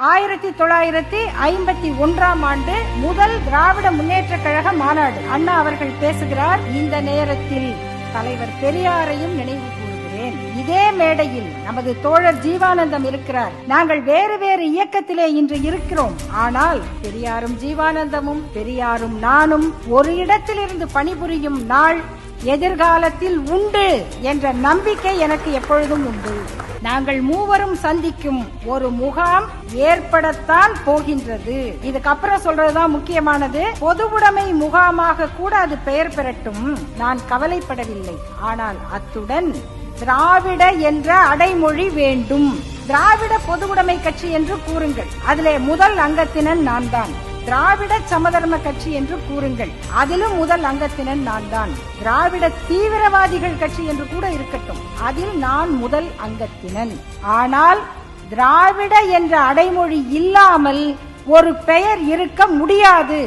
1951ஆம் ஆண்டு முதல் திராவிட முன்னேற்ற கழக மாநாடு. அண்ணா அவர்கள் பேசுகிறார். இந்த நேரத்தில் தலைவர் பெரியாரையும் நினைவு கூறுகிறேன். இதே மேடையில் நமது தோழர் ஜீவானந்தம் இருக்கிறார். நாங்கள் வேறு வேறு இயக்கத்திலே இன்று இருக்கிறோம். ஆனால் பெரியாரும் ஜீவானந்தமும் பெரியாரும் நானும் ஒரு இடத்திலிருந்து பணிபுரியும் நாள் எதிர்காலத்தில் உண்டு என்ற நம்பிக்கை எனக்கு எப்பொழுதும் உண்டு. நாங்கள் மூவரும் சந்திக்கும் ஒரு முகாம் ஏற்படத்தான் போகின்றது. இதுக்கப்புறம் சொல்றதுதான் முக்கியமானது. பொதுவுடைமை முகாமாக கூட அது பெயர் பெறட்டும், நான் கவலைப்படவில்லை. ஆனால் அத்துடன் திராவிட என்ற அடைமொழி வேண்டும். திராவிட பொதுவுடைமை கட்சி என்று கூறுங்கள், அதிலே முதல் அங்கத்தினன் நான் தான். திராவிட சமதர்ம கட்சி என்று கூறுங்கள், அதிலும் முதல் அங்கத்தினன் நான் தான். திராவிட தீவிரவாதிகள் கட்சி என்று கூட இருக்கட்டும், அதில் நான் முதல் அங்கத்தினன். ஆனால் திராவிட என்ற அடைமொழி இல்லாமல் ஒரு பெயர் இருக்க முடியாது.